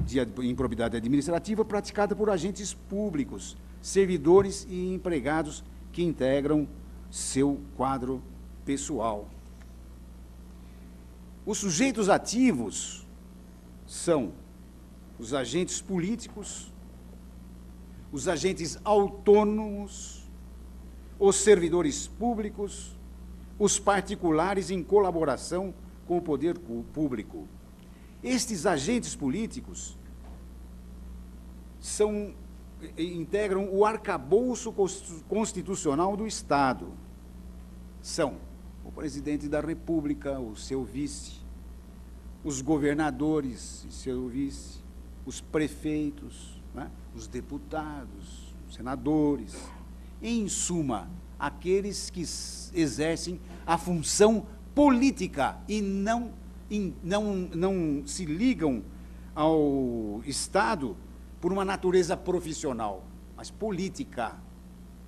de improbidade administrativa praticada por agentes públicos, servidores e empregados que integram seu quadro pessoal. Os sujeitos ativos são os agentes políticos, os agentes autônomos, os servidores públicos, os particulares em colaboração com o poder público. Estes agentes políticos integram o arcabouço constitucional do Estado. São o presidente da República, o seu vice, os governadores e seu vice, os prefeitos, né? Os deputados, os senadores, em suma, aqueles que exercem a função política e não se ligam ao Estado por uma natureza profissional, mas política.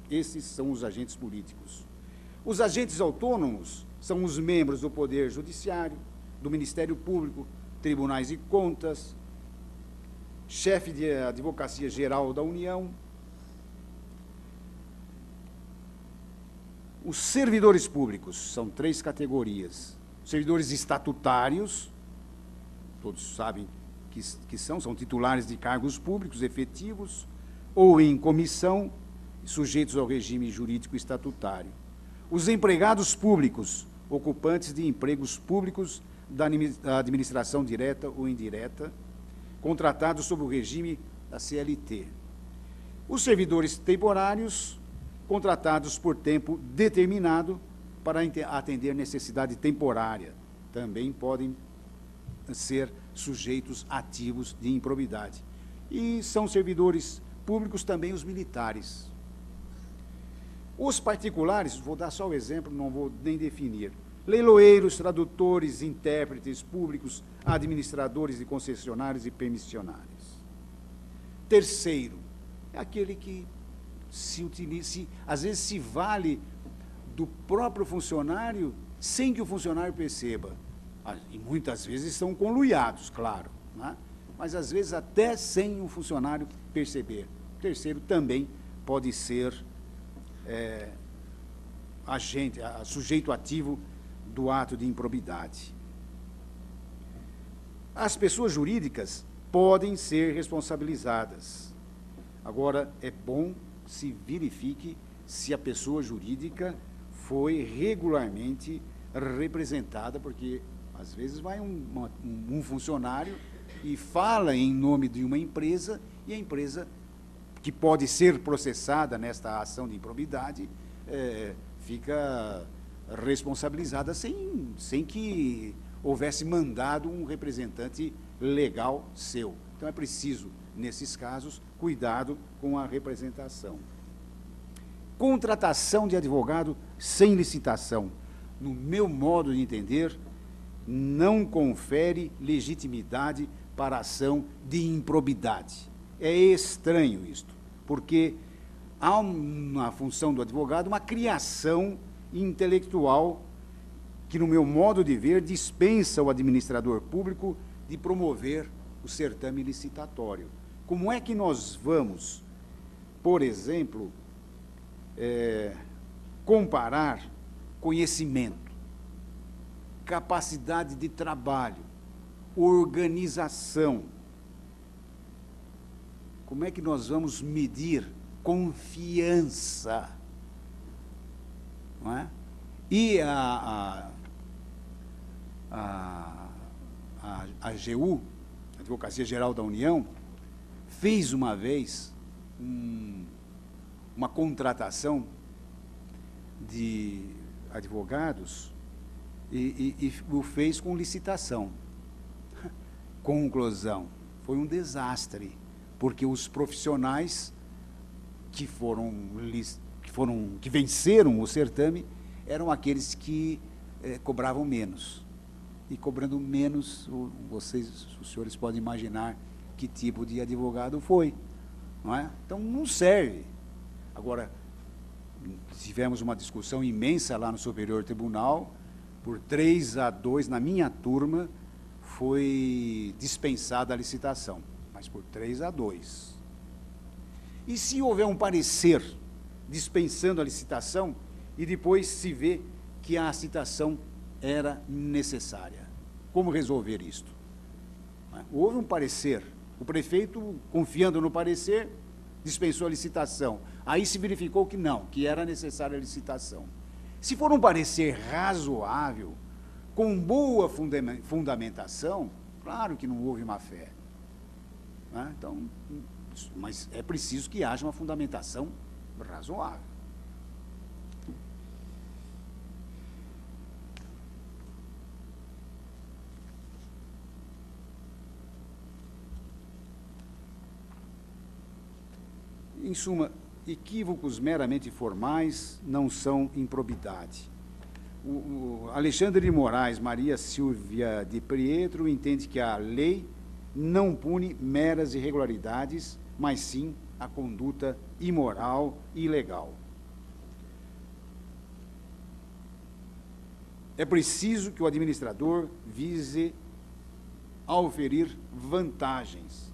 Esses são os agentes políticos. Os agentes autônomos são os membros do Poder Judiciário, do Ministério Público, Tribunais de Contas, chefe de Advocacia Geral da União. Os servidores públicos são 3 categorias. Servidores estatutários, todos sabem que são titulares de cargos públicos efetivos ou em comissão, sujeitos ao regime jurídico estatutário. Os empregados públicos, ocupantes de empregos públicos da administração direta ou indireta, contratados sob o regime da CLT. Os servidores temporários, contratados por tempo determinado para atender necessidade temporária, também podem ser sujeitos ativos de improbidade. E são servidores públicos também os militares. Os particulares, vou dar só o exemplo, não vou nem definir. Leiloeiros, tradutores, intérpretes públicos, administradores de concessionários e permissionários. Terceiro, é aquele que às vezes se vale do próprio funcionário sem que o funcionário perceba. E muitas vezes são conluiados, claro, né? Mas às vezes até sem o funcionário perceber. O terceiro também pode ser sujeito ativo do ato de improbidade. As pessoas jurídicas podem ser responsabilizadas. Agora, é bom se verifique se a pessoa jurídica foi regularmente representada, porque às vezes vai um funcionário e fala em nome de uma empresa, e a empresa, que pode ser processada nesta ação de improbidade, fica responsabilizada sem que houvesse mandado um representante legal seu. Então, é preciso, nesses casos, cuidado com a representação. Contratação de advogado sem licitação, no meu modo de entender, não confere legitimidade para a ação de improbidade. É estranho isto, porque há na função do advogado uma criação intelectual que, no meu modo de ver, dispensa o administrador público de promover o certame licitatório. Como é que nós vamos, por exemplo, comparar conhecimento, capacidade de trabalho, organização? Como é que nós vamos medir confiança? Não é? E a AGU, Advocacia Geral da União, fez uma vez uma contratação de advogados e o fez com licitação. Conclusão, foi um desastre, porque os profissionais que venceram o certame eram aqueles que cobravam menos. E cobrando menos, os senhores podem imaginar que tipo de advogado foi, não é? Então, não serve. Agora, tivemos uma discussão imensa lá no Superior Tribunal, por 3-2, na minha turma, foi dispensada a licitação, mas por 3-2. E se houver um parecer dispensando a licitação e depois se vê que a licitação era necessária? Como resolver isto? Houve um parecer, o prefeito, confiando no parecer, dispensou a licitação. Aí se verificou que não, que era necessária a licitação. Se for um parecer razoável, com boa fundamentação, claro que não houve má-fé. Né? Então, mas é preciso que haja uma fundamentação razoável. Em suma, equívocos meramente formais não são improbidade. O Alexandre de Moraes, Maria Silvia de Pietro, entende que a lei não pune meras irregularidades, mas sim a conduta imoral e ilegal. É preciso que o administrador vise auferir vantagens.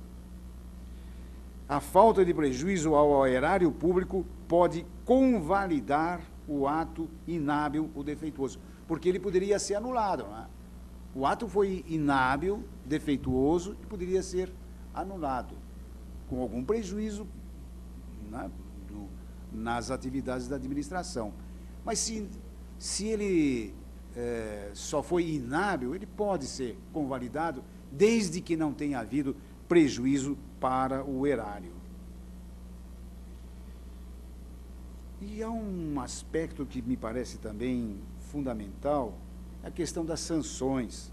A falta de prejuízo ao erário público pode convalidar o ato inábil ou defeituoso, porque ele poderia ser anulado. Não é? O ato foi inábil, defeituoso, e poderia ser anulado, com algum prejuízo, né, nas atividades da administração. Mas se ele só foi inábil, ele pode ser convalidado, desde que não tenha havido prejuízo para o erário. E há um aspecto que me parece também fundamental, a questão das sanções.